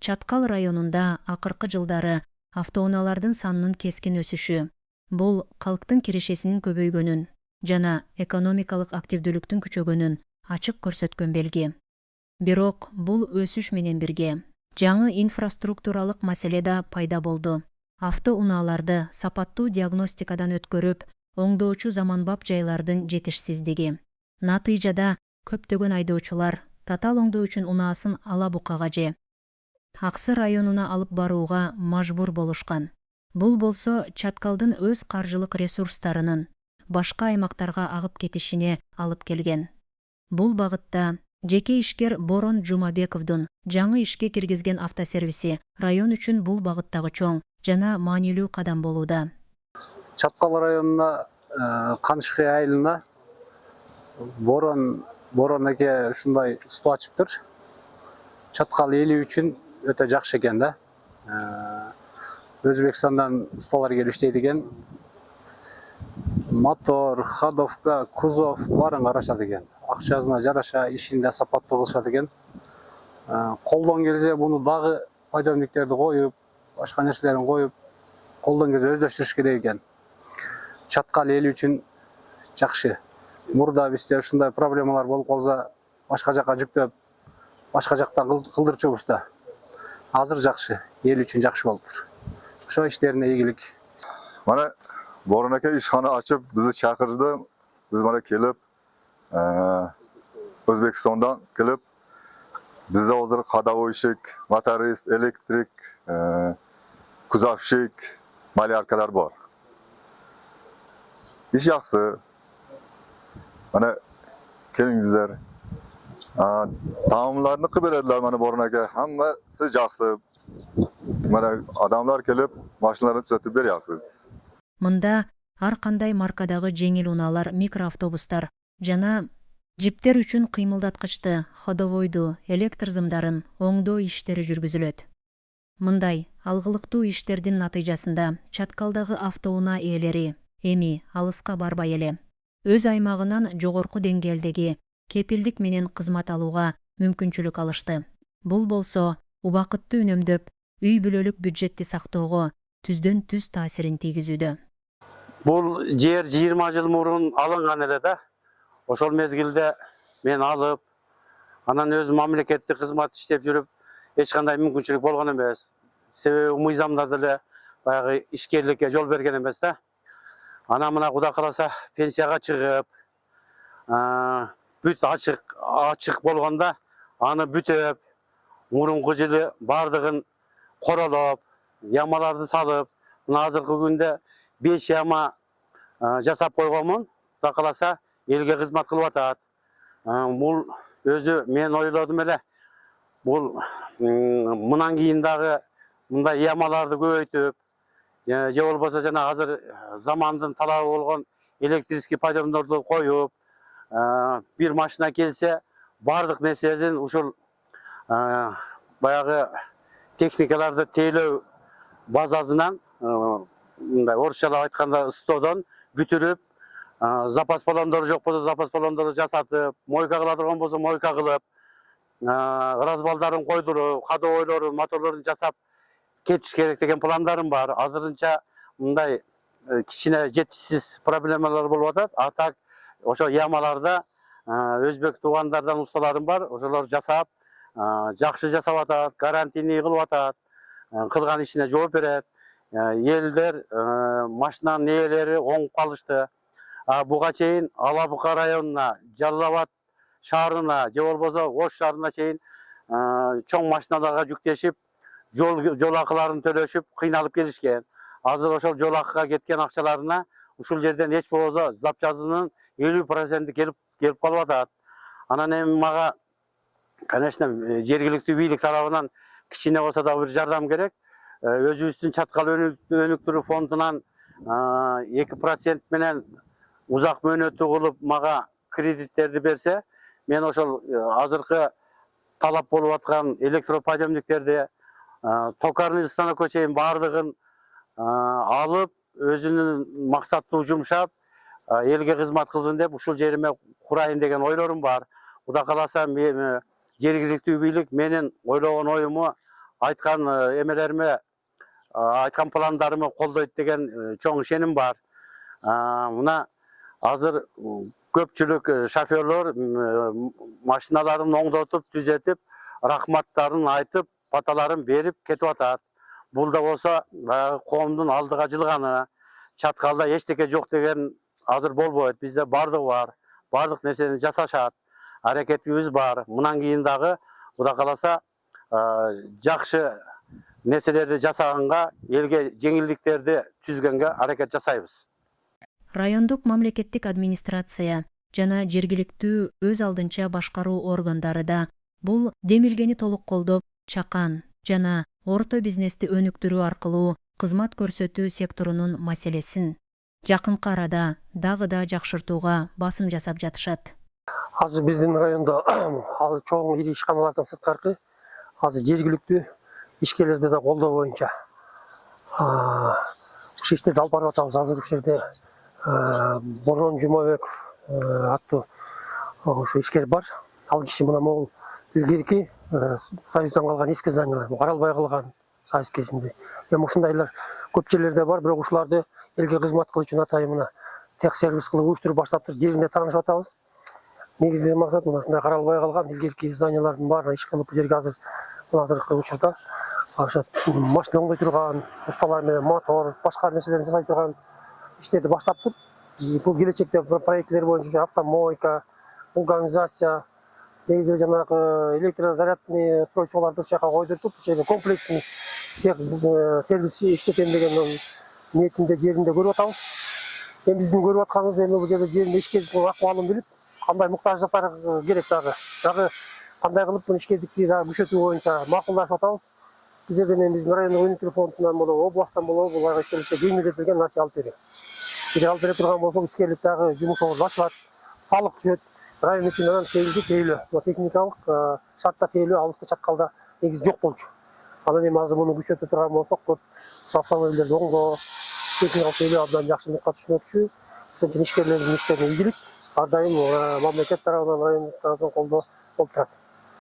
Чаткал районунда акыркы жылдары автоунаалардын санынын кескин өсүшү, бул калктын кирешесинин көбөйгөнүн жана экономикалык активдүүлүктүн күчөгөнүн ачык көрсөткөн белги. Бирок бул өсүш менен бирге жаңы инфраструктуралык маселе да пайда болду. Автоунааларды сапаттуу диагностикадан өткөрүп, оңдоочу заманбап жайлардын жетишсиздиги. Натыйжада көптөгөн айдоочулар татаал оңдоо үчүн унаасын ала букага же Аксы районуна алып барууга мажбур болушкан. Бул болсо Чаткалдын өз каржылык ресурстарынын башка аймактарга агып кетишине алып келген. Бул багытта жеке ишкер Борон Жумабековдун жаңы ишке киргизген автосервиси район үчүн бул багыттагы чоң жана маанилүү кадам болууда. Чаткал районуна Канышкы айылына Борон эке ушундай усту ачыптыр. Чаткал эли үчүн өтө жакшы экен да. Өзбекстандан усталар келип иштейт экен. Мотор, ходовка, кузов баарын карашат экен. Акчасына жараша ишинде сапаттуу кылышат экен. Колдон келсе буну дагы подъемниктерди коюп, башка нерселерин коюп, колдон келсе өздөштүрүш керек экен. Чаткал эли үчүн жакшы. Мурда бизде ушундай проблемалар болуп калса, башка жакка жүктөп, башка жактан кылдырчубуз да. Азыр жакшы, эл үчүн жакшы болуптур. Ошо иштерине ийгилик. Mana Borun aka ishxona ochib bizni chaqirdi. Biz mana kelib O'zbekistondan kelib bizda hozir qadavoyshik, motorist, elektrik, kuzovshik, malyarkalar bor. İş yaxshi. Mana kelingizlar. Taomlarni qilib beradilar mana Borun aka. Hammasi yaxshi. Mana adamlar kelib mashinalarni tuzatib beryapsiz. Мында ар кандай маркадагы жеңил унаалар, микроавтобустар жана жиптер үчүн кыймылдаткычты, ходовойду, электр зымдарын оңдоо иштери жүргүзүлөт. Мындай алгылыктуу иштердин натыйжасында Чаткалдагы автоунаа ээлери эми алыска барбай эле өз аймагынан жогорку деңгээлдеги кепилдик менен кызмат алууга мүмкүнчүлүк алышты. Бул болсо убакытты үнөмдөп, үй бүлөлүк бюджетти сактоого түздөн түз таасирин тийгизүүдө. Бул жер 20 жыл мурун алынган эле да. Ошол мезгилде мен алып, анан өз мамлекеттик кызмат иштеп жүрүп, эч кандай мүмкүнчүлүк болгон эмес. Себеби мыйзамдар деле баягы ишкерликке жол берген эмес да. Анан мына Кудай кааласа пенсияга чыгып, бүт ачык болгондо аны бүтөп, мурунку жылы бардыгын королоп, ямаларды салып, мына азыркы күндө 5 яма жасап койгонмун. Кудай кааласа элге кызмат кылып атат. Бул өзү мен ойлодум эле. Бул мындан кийин дагы мындай ямаларды көбөйтүп, же болбосо жана азыр замандын талабы болгон электрический подъемдорду коюп, бир машина келсе, бардык нерсесин ушул баягы техникаларды тейлөө базасынан, мындай орусчалап айтканда стодон бүтүрүп, запас баллондору жок болсо запас баллондорду жасатып, мойка кыла турган болсо мойка кылып, разбалдарын койдуруп, ходовойлорун, моторлорун жасап кетиш керек деген пландарым бар. Азырынча мындай кичине жетишсиз проблемалар болуп атат. А так ошо ямаларда өзбек туугандардан усталарым бар. Ошолор жасап, жакшы жасап атат, гарантийный кылып атат, кылган ишине жооп берет. Элдер, машинанын ээлери оңуп калышты. Буга чейин Ала Бука районуна, Жалал Абад шаарына, же болбосо Ош шаарына чейин чоң машиналарга жүктешип, жол акыларын төлөшүп, кыйналып келишкен. Азыр ошол жол акыга кеткен акчаларына ушул жерден эч болбосо запчасынын 50% келип калып атат. Анан эми мага, конечно, жергиликтүү бийлик тарабынан кичине болсо да бир жардам керек. Өзүбүздүн Чаткал өнүктүрүү фондунан 2% менен узак мөөнөттүү кылып мага кредиттерди берсе, мен ошол азыркы талап болуп аткан электроподъемниктерди, токарный станокко чейин бардыгын алып, өзүнүн максаттуу жумшап, элге кызмат кылсын деп ушул жериме курайын деген ойлорум бар. Кудай кааласа жергиликтүү бийлик менин ойлогон оюму айткан эмелериме, айткан пландарыма колдойт деген чоң ишеним бар. Мына азыр көпчүлүк шоферлор машиналарын оңдотуп, түзетип, рахматтарын айтып, баталарын берип кетип атат. Бул да болсо коомдун алдыга жылганы, чаткалда эчтеке жок деген азыр болбойт. Бизде бардыгы бар. Бардык нерсени жасашат. Аракетибиз бар. Мындан кийин дагы Кудай кааласа жакшы нерселерди жасаганга, элге жеңилдиктерди түзгөнгө аракет жасайбыз. Райондук мамлекеттик администрация жана жергиликтүү өз алдынча башкаруу органдары да бул демилгени толук колдоп, чакан жана орто бизнести өнүктүрүү аркылуу кызмат көрсөтүү секторунун маселесин жакынкы арада дагы да жакшыртууга басым жасап жатышат. Азыр биздин райондо чоң ири ишканалардан сырткары азыр жергиликтүү ишкерлерди да колдоо боюнча ушул иштерди алып барып атабыз. Азыр ушул жерде Борон Жумабеков аттуу ошо ишкер бар. Ал киши мына могул илгерки союздан калган эски зданиялар, каралбай калган союз кезинде. Эми ушундайлар көп жерлерде бар, бирок ушуларды элге кызмат кылуу үчүн атайын тех сервис кылып уюштуруп баштаптыр. Жеринде таанышып атабыз. Негизги максат мына ушундай каралбай калган илгерки зданиялардын баарына иш кылып, бу жерге азыркы учурда машина оңдой турган усталар менен мотор, башка нерселерди жасай турган иштерди баштаптыр. Бул келечекте проекттер боюнча автомойка, организация, негизи жанагы электрозарядный устройстволорду ушул жака койдуртуп, ушул жерде комплексный сервис иштетем деген ниетинде жеринде көрүп атабыз. Эми биздин көрүп атканыбыз эми бул жерде жеринде ишкердин акыбалын билип, кандай муктаждыктары керек дагы кандай кылып бул ишкердикти дагы күчөтүү боюнча макулдашып атабыз. Бул жерден эми биздин райондук өнүктүрүү фондунан болобу, областтан болобу, буларга ишкерликке жеңилдетилген нерсе алып берет. Эгер алып бере турган болсок, ишкерлик дагы жумуш орду ачылат, салык түшөт. Район үчүн анан тейлөө, техникалык шартта тейлөө алыскы чаткалда негизи жок болчу. Анан эми азыр муну күчөтө турган болсок, көп автомобилдерди оңдоо, техникалык тейлөө абдан жакшылыкка түшмөкчү. Ошон үчүн ишкерлердин иштерине ийгилик ар дайым мамлекет тарабынан, район тарабынан колдоо болуп турат.